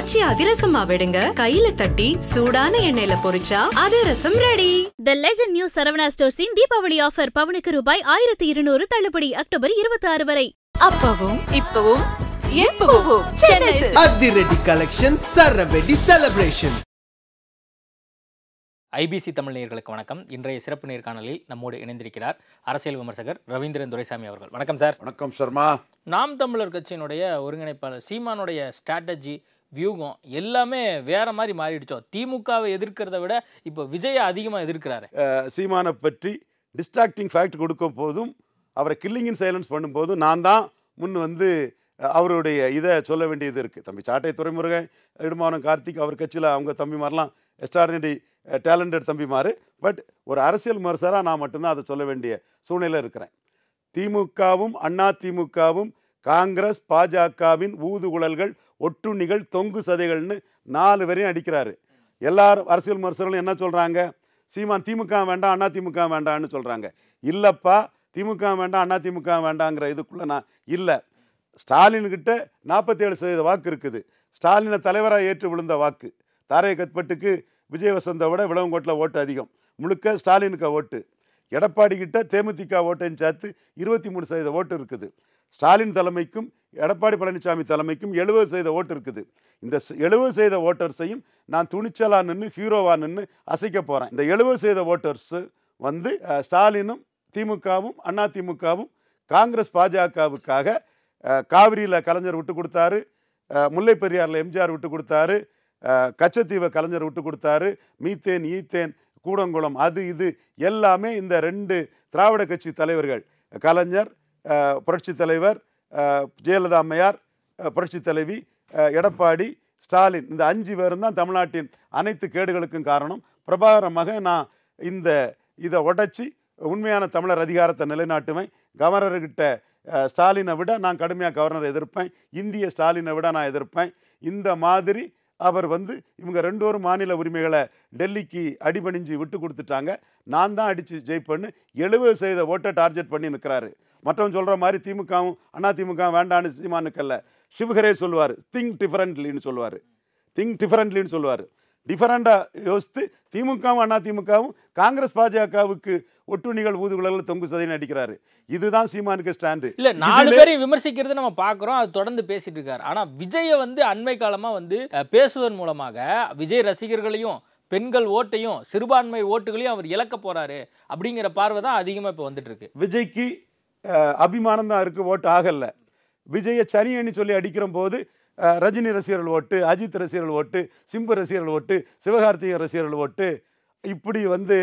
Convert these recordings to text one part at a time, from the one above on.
காய்ச்சி அதிரசமா விடுங்க, கையில தட்டி சூடான எண்ணெயில பொரிச்சா அதிரசம் ready. The Legend New Saravana Stores in Deepavali offer பவுனுக்கு ரூபாய் 1200 தள்ளுபடி அக்டோபர் 26 வரை. அப்பவும் இப்பவும் எப்பவும் சென்னை அதிரடி கலெக்ஷன் சரவெடி செலிப்ரேஷன். ஐபிசி தமிழ் நேயர்களுக்கு வணக்கம். இன்றைய சிறப்பு நேர்காணலில் நம்மோடு இணைந்திருக்கிறார் அரசியல் விமர்சகர் ரவீந்திரன் துரைசாமி அவர்கள். வணக்கம் சார். வணக்கம் சர்மா. நாம் தமிழர் கட்சியினுடைய ஒருங்கிணைப்பாளர் சீமானுடைய ஸ்ட்ராட்டஜி வியூகம் எல்லாமே வேற மாதிரி மாறிடுச்சோ? திமுகவை எதிர்க்கிறத விட இப்போ விஜயை அதிகமாக எதிர்க்கிறாரு. சீமானை பற்றி டிஸ்ட்ராக்டிங் ஃபேக்ட் கொடுக்கும் போதும் அவரை கில்லிங் இன் சைலன்ஸ் பண்ணும்போதும் நான் தான் முன் வந்து அவருடைய இதை சொல்ல வேண்டியது இருக்குது. தம்பி சாட்டை துரைமுருகன், இடுமானம் கார்த்திக், அவர் கட்சியில் அவங்க தம்பிமாரெலாம் எக்ஸ்ட்ராடினரி டேலண்டட் தம்பிமார். பட் ஒரு அரசியல் விமர்சகராக நான் மட்டும்தான் அதை சொல்ல வேண்டிய சூழ்நிலை இருக்கிறேன். திமுகவும் அண்ணா திமுகவும் காங்கிரஸ் பாஜகவின் ஊதுகுழல்கள், ஒட்டுண்ணிகள், தொங்கு சதைகள்னு 4 பேரையும் அடிக்கிறாரு. எல்லாரும் அரசியல் விமர்சகர்களும் என்ன சொல்கிறாங்க? சீமான் திமுக வேண்டாம் அண்ணா திமுக வேண்டாம்னு சொல்கிறாங்க. இல்லைப்பா, திமுக வேண்டாம் அண்ணா திமுக வேண்டாங்கிற இதுக்குள்ளே நான் இல்லை. ஸ்டாலின்கிட்ட 47% வாக்கு இருக்குது. ஸ்டாலினை தலைவராக ஏற்று விழுந்த வாக்கு. தாரைய கத்பட்டுக்கு விஜய் வசந்தை விட விளவங்கோட்டில் ஓட்டு அதிகம். முழுக்க ஸ்டாலினுக்கு ஓட்டு. எடப்பாடி கிட்ட தேமுதிக ஓட்டுன்னு சேர்த்து 23% ஓட்டு இருக்குது. ஸ்டாலின் தலைமைக்கும் எடப்பாடி பழனிசாமி தலைமைக்கும் 70% ஓட்டு இருக்குது. இந்த 70% ஓட்டர்ஸையும் நான் துணிச்சலாக நின்று ஹீரோவாக நின்று அசைக்க போகிறேன். இந்த 70% ஓட்டர்ஸு வந்து ஸ்டாலினும் திமுகவும் அண்ணா திமுகவும் காங்கிரஸ் பாஜகவுக்காக காவிரியில் கலைஞர் விட்டு கொடுத்தாரு, முல்லை பெரியாரில் எம்ஜிஆர் விட்டு கொடுத்தாரு, கச்சத்தீவை கலைஞர் விட்டு கொடுத்தாரு, மீத்தேன் ஈத்தேன் கூடங்குளம் அது இது எல்லாமே இந்த 2 திராவிட கட்சி தலைவர்கள், கலைஞர், புரட்சி தலைவர் ஜெயலலிதா அம்மையார், புரட்சி தலைவி எடப்பாடி, ஸ்டாலின், இந்த 5 பேரும் தான் தமிழ்நாட்டின் அனைத்து கேடுகளுக்கும் காரணம். பிரபாகரமாக நான் இதை உடைச்சி உண்மையான தமிழர் அதிகாரத்தை நிலைநாட்டுவேன். கவர்னர்கிட்ட ஸ்டாலினை விட நான் கடுமையாக கவர்னரை எதிர்ப்பேன். இந்திய ஸ்டாலினை விட நான் எதிர்ப்பேன். இந்த மாதிரி அவர் வந்து இவங்க 2 மாநில உரிமைகளை டெல்லிக்கு அடிபணிஞ்சு விட்டு கொடுத்துட்டாங்க. நான் தான் அடித்து ஜெயிப்பேன்னு 70% ஓட்டை டார்கெட் பண்ணி நிற்கிறாரு. மற்றவங்க சொல்கிற மாதிரி திமுகவும் அண்ணா திமுக வேண்டான்னு சீமானுக்கல்ல. சிவகரே சொல்லுவார், திங்க் டிஃபரெண்ட்லின்னு சொல்லுவார். திங்க் டிஃபரெண்ட்லின்னு சொல்லுவார். டிஃபரெண்டாக யோசித்து திமுகவும் அண்ணா திமுகவும் காங்கிரஸ் பாஜகவுக்கு ஒட்டுணிகள் ஊதுகுழல்கள் தொங்கு சதைன்னு அடிக்கிறாரு. இதுதான் சீமானுக்கு ஸ்டாண்டு. இல்லை, 4 பேரையும் விமர்சிக்கிறது நம்ம பார்க்குறோம், அது தொடர்ந்து பேசிட்டு இருக்காரு. ஆனால் விஜயை வந்து அண்மை காலமாக வந்து பேசுவதன் மூலமாக விஜய் ரசிகர்களையும் பெண்கள் ஓட்டையும் சிறுபான்மை ஓட்டுகளையும் அவர் இழக்க போறாரு அப்படிங்கிற பார்வை தான் அதிகமாக இப்போ வந்துட்டு இருக்கு. விஜய்க்கு அபிமானம் தான் இருக்குது, ஓட்டு ஆகலை. விஜயை சனியன்னு சொல்லி அடிக்கிற போது ரஜினி ரசிகர்கள் ஓட்டு, அஜித் ரசிகர்கள் ஓட்டு, சிம்பு ரசிகர்கள் ஓட்டு, சிவகார்த்திகேயன் ரசிகர்கள் ஓட்டு, இப்படி வந்து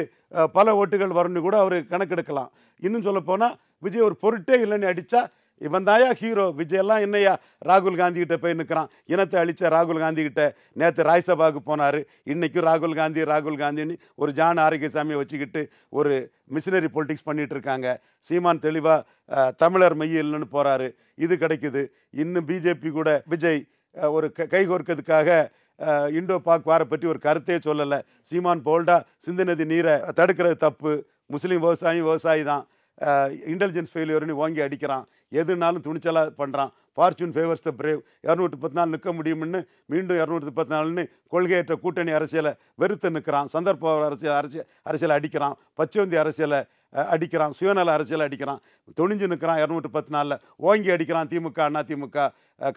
பல ஓட்டுகள் வரும்னு கூட அவர் கணக்கெடுக்கலாம். இன்னும் சொல்லப்போனால் விஜய் ஒரு பொருட்டே இல்லைன்னு அடித்தா இவன் தாயா ஹீரோ. விஜயெல்லாம் என்னையா ராகுல் காந்திகிட்ட போய் நிற்கிறான். இனத்தை அழித்த ராகுல் காந்திகிட்ட நேற்று ராஜ்சபாவுக்கு போனார். இன்றைக்கும் ராகுல் காந்தின்னு ஒரு ஜான் ஆரோக்கியசாமியை வச்சுக்கிட்டு ஒரு மிஷினரி பொலிட்டிக்ஸ் பண்ணிகிட்டு இருக்காங்க. சீமான் தெளிவாக தமிழர் மையல்னு போகிறாரு. இது கிடைக்குது. இன்னும் பிஜேபி கூட விஜய் ஒரு கைகோர்க்கிறதுக்காக இண்டோ பாக் வாரை பற்றி ஒரு கருத்தே சொல்லலை. சீமான் போல்டா சிந்து நதி நீரை தடுக்கிறது தப்பு, முஸ்லீம் விவசாயி தான், இன்டெலிஜென்ஸ் ஃபெயிலியர்னு வாங்கி அடிக்கிறான், எதுனாலும் துணிச்சலாக பண்ணுறான். ஃபார்ச்சூன் ஃபேவர்ஸ் த பிரேவ், 234 நிற்க முடியும்னு மீண்டும் 234ன்னு கொள்கையற்ற கூட்டணி அரசியலை வெறுத்து நிற்கிறான். சந்தர்ப்ப அரசியலை அடிக்கிறான், பச்சோந்தி அரசியலை அடிக்கிறான், சுயநல அரசியலை அடிக்கிறான். துணிஞ்சு நிற்கிறான். 214 ஓங்கி அடிக்கிறான் திமுக அண்ணா திமுக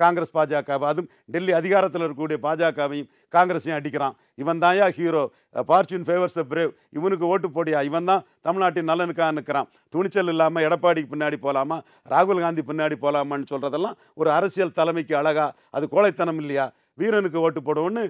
காங்கிரஸ் பாஜகவை. அதுவும் டெல்லி அதிகாரத்தில் இருக்கக்கூடிய பாஜகவையும் காங்கிரஸையும் அடிக்கிறான். இவன் தாயா ஹீரோ. ஃபார்ச்சூன் ஃபேவர்ஸ் த பிரேவ், இவனுக்கு ஓட்டு போடியா, இவன் தான் தமிழ்நாட்டின் நலனுக்காக நிற்கிறான். துணிச்சல் இல்லாமல் எடப்பாடிக்கு பின்னாடி போகலாமா, ராகுல் காந்தி பின்னாடி போகலாமான்னு சொல்கிறதெல்லாம் ஒரு அரசியல் தலைமைக்கு அழகா? அது கோழைத்தனம் இல்லையா? வீரனுக்கு ஓட்டு போடுவோன்னு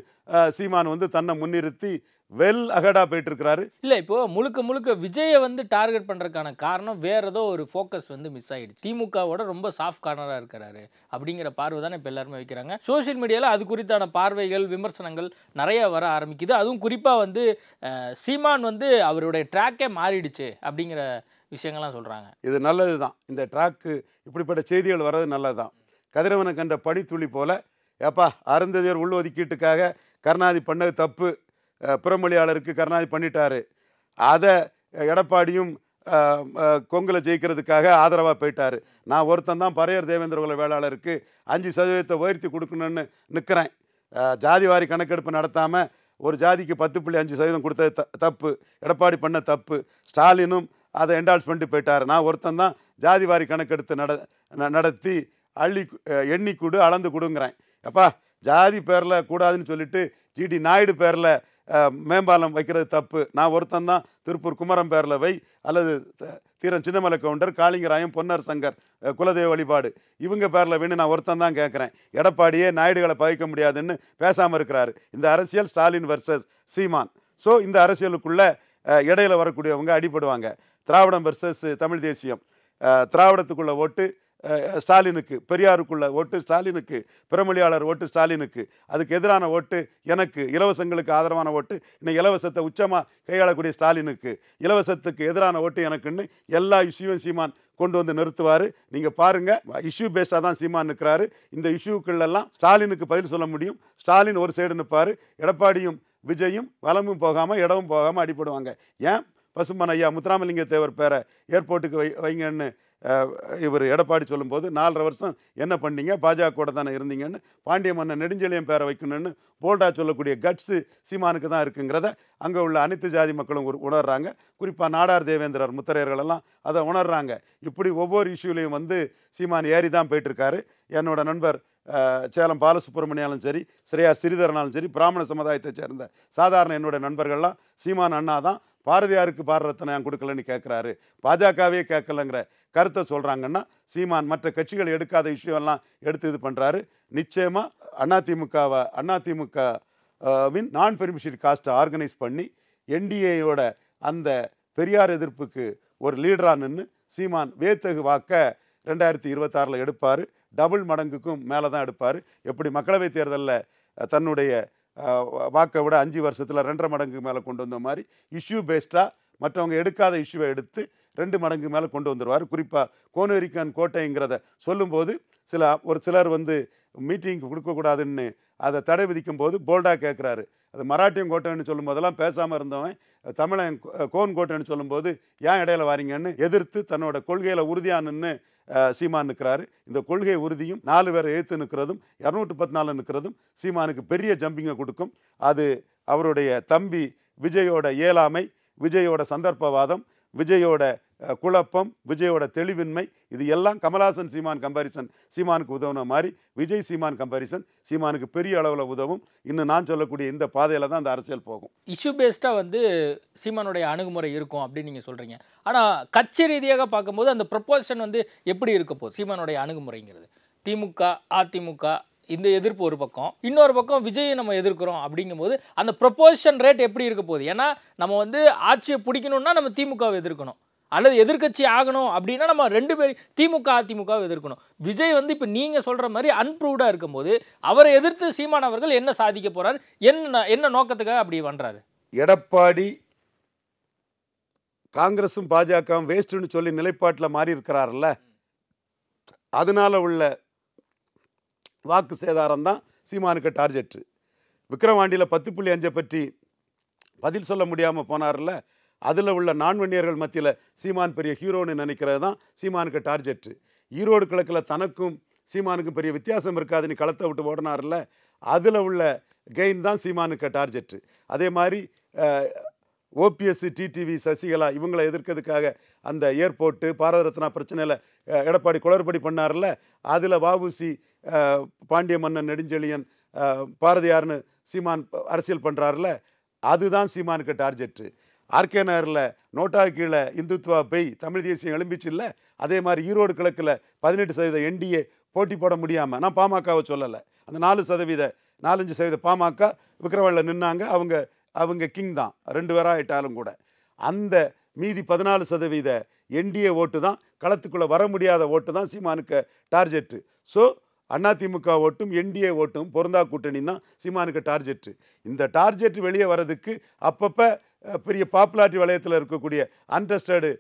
சீமான் வந்து தன்னை முன்னிறுத்தி வெல் அகடா போயிட்டு இருக்கிறாரு. இல்லை, இப்போ முழுக்க விஜயை வந்து டார்கெட் பண்ணுறதுக்கான காரணம் வேற ஏதோ ஒரு ஃபோக்கஸ் வந்து மிஸ் ஆகிடுச்சு. திமுகவோட ரொம்ப சாஃப்ட் கார்னராக இருக்கிறாரு அப்படிங்கிற பார்வை தானே இப்போ எல்லாருமே வைக்கிறாங்க. சோஷியல் மீடியாவில் அது குறித்தான பார்வைகள், விமர்சனங்கள் நிறைய வர ஆரம்பிக்குது. அதுவும் குறிப்பாக வந்து சீமான் வந்து அவருடைய ட்ராக்கே மாறிடுச்சு அப்படிங்கிற விஷயங்கள்லாம் சொல்கிறாங்க. இது நல்லது தான். இந்த ட்ராக்கு இப்படிப்பட்ட செய்திகள் வர்றது நல்லது தான். கதிரவனை கண்ட பனித்துளி போல, ஏப்பா அருந்ததியர் உள்ஒதுக்கீட்டுக்காக கருணாநிதி பண்ணது தப்பு, புறமொழியாளருக்கு கருணாநிதி பண்ணிட்டாரு, அதை எடப்பாடியும் கொங்குல ஜெயிக்கிறதுக்காக ஆதரவாக போயிட்டார். நான் ஒருத்தன் தான் பறையர் தேவேந்திர குல வேளாளருக்கு 5% உயர்த்தி கொடுக்கணும்னு நிற்கிறேன். ஜாதிவாரி கணக்கெடுப்பு நடத்தாமல் ஒரு ஜாதிக்கு 10.5% கொடுத்தது தப்பு, எடப்பாடி பண்ண தப்பு, ஸ்டாலினும் அதை என்டால்ஸ் பண்ணிட்டு போயிட்டார். நான் ஒருத்தன் தான் ஜாதிவாரி கணக்கெடுத்து நடத்தி எண்ணி கொடு அளந்து கொடுங்கிறேன். அப்பா ஜாதி பேரில் கூடாதுன்னு சொல்லிட்டு ஜிடி நாயுடு பேரில் மேம்பாலம் வைக்கிறது தப்பு, நான் ஒருத்தன் தான் திருப்பூர் குமரம் பேரில் வை, அல்லது தீரன் சின்னமலை கவுண்டர், காளிங்கராயம், பொன்னர் சங்கர் குலதெய்வ வழிபாடு இவங்க பேரில் வேணும், நான் ஒருத்தன் தான் கேட்குறேன். எடப்பாடியே நாயுடுகளை பகைக்க முடியாதுன்னு பேசாமல் இருக்கிறாரு. இந்த அரசியல் ஸ்டாலின் வர்சஸ் சீமான். ஸோ இந்த அரசியலுக்குள்ளே இடையில வரக்கூடியவங்க அடிபடுவாங்க. திராவிடம் வர்சஸ் தமிழ் தேசியம். திராவிடத்துக்குள்ள ஓட்டு ஸ்டாலினுக்கு, பெரியாருக்குள்ள ஓட்டு ஸ்டாலினுக்கு, பிறமொழியாளர் ஓட்டு ஸ்டாலினுக்கு, அதுக்கு எதிரான ஓட்டு எனக்கு, இலவசங்களுக்கு ஆதரவான ஓட்டு, இன்னும் இலவசத்தை உச்சமாக கையாளக்கூடிய ஸ்டாலினுக்கு, இலவசத்துக்கு எதிரான ஓட்டு எனக்குன்னு எல்லா இஷ்யூவும் சீமான் கொண்டு வந்து நிறுத்துவார். நீங்கள் பாருங்கள், இஷ்யூ பேஸ்டாக தான் சீமான் நிற்கிறாரு. இந்த இஷ்யூக்குள்ளெல்லாம் ஸ்டாலினுக்கு பதில் சொல்ல முடியும். ஸ்டாலின் ஒரு சைடு நிற்பார், எடப்பாடியும் விஜயும் வலமும் போகாமல் இடமும் போகாமல் அடிப்படுவாங்க. ஏன் பசும்பன் ஐயா முத்துராமலிங்க தேவர் பேரை ஏர்போர்ட்டுக்கு வைங்கன்னு இவர் எடப்பாடி சொல்லும்போது 4.5 வருஷம் என்ன பண்ணீங்க, பாஜக கூட தானே இருந்தீங்கன்னு பாண்டிய மன்னன் நெடுஞ்செழியன் பேரை வைக்கணும்னு போல்டா சொல்லக்கூடிய கட்ஸு சீமானுக்கு தான் இருக்குங்கிறத அங்கே உள்ள அனைத்து ஜாதி மக்களும் உணர்றாங்க. குறிப்பாக நாடார் தேவேந்திரர் முத்தரையர்களெல்லாம் அதை உணர்றாங்க. இப்படி ஒவ்வொரு இஷ்யூலையும் வந்து சீமான் ஏறி தான் போயிட்டுருக்காரு. என்னோட நண்பர் சேலம் பாலசுப்ரமணியாலும் சரி, ஸ்ரேயா ஸ்ரீதரனாலும் சரி, பிராமண சமுதாயத்தை சேர்ந்த சாதாரண என்னோட நண்பர்கள்லாம் சீமான் அண்ணா தான் பாரதியாருக்கு பாரத ரத்னா ஏன் கொடுக்கலன்னு கேட்குறாரு, பாஜகவே கேட்கலங்கிற கருத்தை சொல்கிறாங்கன்னா, சீமான் மற்ற கட்சிகள் எடுக்காத இஷ்யூவெல்லாம் எடுத்து இது பண்ணுறாரு. நிச்சயமாக அதிமுகவின் நான் பெர்மிஷன் காஸ்ட்டை ஆர்கனைஸ் பண்ணி என்டிஏயோட அந்த பெரியார் எதிர்ப்புக்கு ஒரு லீடராக நின்று சீமான் வேத்தகு வாக்க 2026 எடுப்பார். டபுள் மடங்குக்கும் மேலே தான் எடுப்பார். எப்படி மக்களவைத் தேர்தலில் தன்னுடைய வாக்கை விட 5 வருஷத்தில் 2.5 மடங்கு மேலே கொண்டு வந்த மாதிரி இஷ்யூ பேஸ்டாக மற்றவங்க எடுக்காத இஷ்யூவை எடுத்து 2 மடங்கு மேலே கொண்டு வந்துடுவார். குறிப்பாக கோனேரிக்கான் கோட்டைங்கிறத சொல்லும்போது ஒரு சிலர் வந்து மீட்டிங்க்கு கொடுக்கக்கூடாதுன்னு அதை தடை விதிக்கும் போது போல்டாக கேட்குறாரு. அது மராட்டியம் கோட்டைன்னு சொல்லும் போதெல்லாம் பேசாமல் இருந்தவன் தமிழன் கோன் கோட்டைன்னு சொல்லும்போது ஏன் இடையில வாரீங்கன்னு எதிர்த்து தன்னோட கொள்கையில் உறுதியானுன்னு சீமான் நிற்கிறாரு. இந்த கொள்கை உறுதியும் 4 பேரை எழுத்து நிற்கிறதும் 214 நிற்கிறதும் சீமானுக்கு பெரிய ஜம்பிங்கை கொடுக்கும். அது அவருடைய தம்பி விஜயோட இயலாமை, விஜயோட சந்தர்ப்பவாதம், விஜயோட குழப்பம், விஜயோட தெளிவின்மை, இது எல்லாம் கமல்ஹாசன் சீமான் கம்பாரிசன் சீமானுக்கு உதவுன மாதிரி விஜய் சீமான் கம்பாரிசன் சீமானுக்கு பெரிய அளவில் உதவும். இன்னும் நான் சொல்லக்கூடிய இந்த பாதையில் தான் அந்த அரசியல் போகும். இஷ்யூ பேஸ்டாக வந்து சீமானுடைய அணுகுமுறை இருக்கும் அப்படின்னு நீங்கள் சொல்கிறீங்க. ஆனால் கட்சி ரீதியாக பார்க்கும்போது அந்த ப்ரொப்போசன் வந்து எப்படி இருக்க போகுது சீமானுடைய அணுகுமுறைங்கிறது? திமுக, அதிமுக இந்த எதிர்ப்பு ஒரு பக்கம், இன்னொரு பக்கம் விஜயை நம்ம எதிர்க்கிறோம் அப்படிங்கும்போது அந்த ப்ரொப்போசிஷன் ரேட் எப்படி இருக்க போகுது? ஏன்னா நம்ம வந்து ஆட்சியை பிடிக்கணும்னா நம்ம திமுகவை எதிர்க்கணும், அல்லது எதிர்க்கட்சி ஆகணும் அப்படின்னா நம்ம 2 பேரும் திமுக அதிமுகவை எதிர்க்கணும். விஜய் வந்து இப்போ நீங்கள் சொல்கிற மாதிரி அன்ப்ரூவ்டாக இருக்கும்போது அவரை எதிர்த்து சீமான் அவர்கள் என்ன சாதிக்க போகிறார், என்ன நோக்கத்துக்காக அப்படி பண்ணுறாரு? எடப்பாடி காங்கிரஸும் பாஜகவும் வேஸ்ட்டுன்னு சொல்லி நிலைப்பாட்டில் மாறி இருக்கிறார்ல, அதனால உள்ள வாக்கு சேதாரம் தான் சீமானுக்கு டார்கெட்டு. விக்கிரவாண்டியில் 10.5 பற்றி பதில் சொல்ல முடியாமல் போனார்ல, அதில் உள்ள நான்வன்னியர்கள் மத்தியில் சீமான் பெரிய ஹீரோன்னு நினைக்கிறது தான் சீமானுக்கு டார்கெட்டு. ஈரோடு கிழக்கில் தனக்கும் சீமானுக்கும் பெரிய வித்தியாசம் இருக்காதுன்னு களத்தை விட்டு ஓடினார்ல, அதில் உள்ள கெயின் தான் சீமானுக்கு டார்கெட்டு. அதே மாதிரி ஓபிஎஸ், டிடிவி, சசிகலா இவங்களை எதிர்க்கிறதுக்காக அந்த ஏர்போர்ட்டு பாரத ரத்னா பிரச்சனையில் எடப்பாடி குளறுபடி பண்ணார்ல, அதில் வஉசி, பாண்டிய மன்னன் நெடுஞ்செழியன், பாரதியார்னு சீமான் அரசியல் பண்ணுறாருல, அதுதான் சீமானுக்கு டார்கெட்டு. ஆர்கே நகரில் நோட்டா கீழே இந்துத்துவா பெய் தமிழ் தேசியம் எழும்பிச்சு இல்லை, அதே மாதிரி ஈரோடு கிழக்கில் 18% என்டிஏ போட்டி போட முடியாமல், நான் பாமகவை சொல்லலை, அந்த 4% பாமக விக்கிரவாண்டியில் நின்னாங்க, அவங்க கிங் தான் 2 பேராக ஆயிட்டாலும் கூட. அந்த மீதி 14% என்டிஏ ஓட்டு தான், களத்துக்குள்ளே வர முடியாத ஓட்டு தான் சீமானுக்கு டார்கெட்டு. ஸோ அதிமுக ஓட்டும் என்டிஏ ஓட்டும் பொருந்தா கூட்டணி தான் சீமானுக்கு டார்கெட்டு. இந்த டார்கெட் வெளியே வர்றதுக்கு அப்பப்போ பெரிய பாப்புலாரிட்டி வளையத்தில் இருக்கக்கூடிய அன்ட்ரஸ்டடு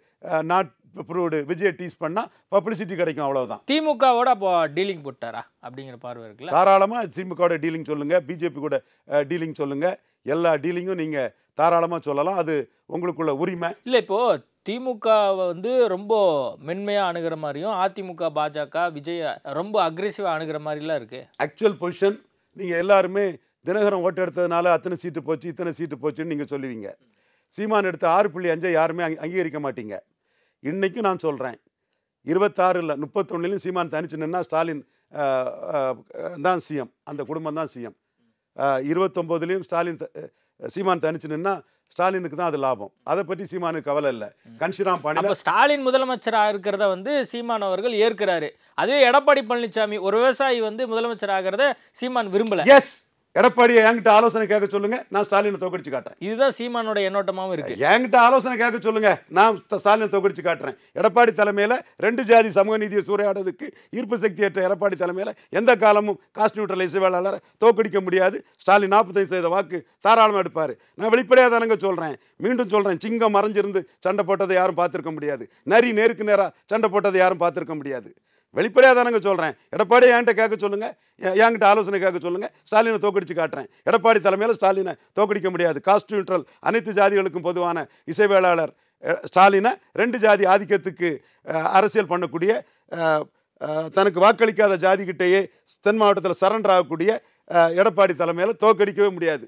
நாட் ப்ரூவ்டு விஜய் டீஸ் பண்ணால் பப்ளிசிட்டி கிடைக்கும், அவ்வளோதான். திமுகவோட அப்போ டீலிங் போட்டாரா அப்படிங்கிற பார்வை இருக்குல்ல? தாராளமாக திமுகவோட டீலிங் சொல்லுங்கள், பிஜேபி கூட டீலிங் சொல்லுங்கள், எல்லா டீலிங்கும் நீங்கள் தாராளமாக சொல்லலாம், அது உங்களுக்குள்ள உரிமை. இல்லை இப்போது திமுகவை வந்து ரொம்ப மென்மையாக அணுகிற மாதிரியும் அதிமுக பாஜக விஜய் ரொம்ப அக்ரெசிவாக அணுகிற மாதிரிலாம் இருக்குது. ஆக்சுவல் பொசிஷன் நீங்கள் எல்லாருமே தினகரன் ஓட்டு எடுத்ததுனால அத்தனை சீட்டு போச்சு இத்தனை சீட்டு போச்சுன்னு நீங்கள் சொல்லுவீங்க. சீமான் எடுத்த 6.5 யாருமே அங்கீகரிக்க மாட்டீங்க. இன்றைக்கும் நான் சொல்கிறேன், 26 இல்லை 31 சீமான் தனிச்சு நின்னா ஸ்டாலின் தான் சிஎம், அந்த குடும்பம் தான் சிஎம். 29 ஸ்டாலின் சீமான் தனிச்சு நின்னா ஸ்டாலினுக்கு தான் அது லாபம். அதை பற்றி சீமானுக்கு கவலை இல்லை. கன்ஷிராம் பாண்டியன் ஸ்டாலின் முதலமைச்சராக இருக்கிறத வந்து சீமான் அவர்கள் ஏற்கிறாரு. அதுவே எடப்பாடி பழனிசாமி ஒரு விவசாயி வந்து முதலமைச்சர் ஆகிறத சீமான் விரும்பல. எஸ், எடப்பாடியை என்கிட்ட ஆலோசனை கேட்க சொல்லுங்க, நான் ஸ்டாலினை தோக்கடிச்சு காட்டுறேன். இதுதான் சீமானோட எண்ணோட்டமாகவும் இருக்கு. என்கிட்ட ஆலோசனை கேட்க சொல்லுங்க, நான் ஸ்டாலினை தோக்கடிச்சு காட்டுறேன். எடப்பாடி தலைமையில் 2 ஜாதி சமூக நீதியை சூறையாடுறதுக்கு ஈர்ப்பு சக்தி ஏற்ற எடப்பாடி தலைமையில் எந்த காலமும் காஸ்ட் நியூட்ரல் இசைவேளாளரை தோக்கடிக்க முடியாது. ஸ்டாலின் 45% வாக்கு தாராளமாக எடுப்பார். நான் வெளிப்படையாக தானங்க சொல்கிறேன், மீண்டும் சொல்கிறேன், சிங்கம் மறைஞ்சிருந்து சண்டை போட்டதை யாரும் பார்த்துருக்க முடியாது. நரி நேருக்கு நேராக சண்டை போட்டதை யாரும் பார்த்துருக்க முடியாது. வெளிப்படையாக தானங்க சொல்கிறேன். எடப்பாடி என்கிட்ட கேட்க சொல்லுங்கள், என்கிட்ட ஆலோசனை கேட்க சொல்லுங்கள், ஸ்டாலினை தோக்கடிச்சு காட்டுறேன். எடப்பாடி தலைமையில் ஸ்டாலினை தோக்கடிக்க முடியாது. காஸ்ட் நியூட்ரல் அனைத்து ஜாதிகளுக்கும் பொதுவான இசைவேளாளர் ஸ்டாலினை 2 ஜாதி ஆதிக்கத்துக்கு அரசியல் பண்ணக்கூடிய தனக்கு வாக்களிக்காத ஜாதிக்கிட்டேயே தென் மாவட்டத்தில் சரண்டர் ஆகக்கூடிய எடப்பாடி தலைமையில் தோக்கடிக்கவே முடியாது.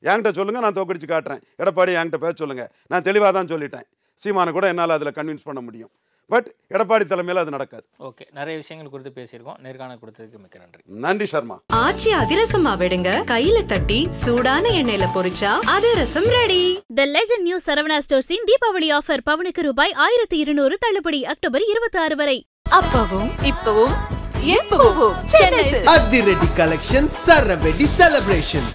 என்கிட்ட சொல்லுங்கள், நான் தோக்கடிச்சு காட்டுறேன். எடப்பாடி என்கிட்ட பேச சொல்லுங்கள், நான் தெளிவாக தான் சொல்லிட்டேன். சீமானை கூட என்னால் அதில் கன்வின்ஸ் பண்ண முடியும். பட் எடப்பாடி தலைமையில் அது நடக்காது. ஓகே, நிறைய விஷயங்கள் குறித்து பேசியிருக்கோம். நேர்காணல் கொடுத்ததுக்கு மிக்க நன்றி. நன்றி சர்மா. ஆச்சி அதிரசமா விடுங்க, கையில தட்டி சூடான எண்ணெயில பொரிச்சா அதிரசம் ready. The Legend New Saravana ஸ்டோர்ஸின் தீபாவளி ஆஃபர் பவுனுக்கு ரூபாய் 1200 தள்ளுபடி அக்டோபர் 26 வரை. அப்பவும் இப்பவும் எப்பவும் அதிரடி கலெக்ஷன் சரவெடி செலிப்ரேஷன்.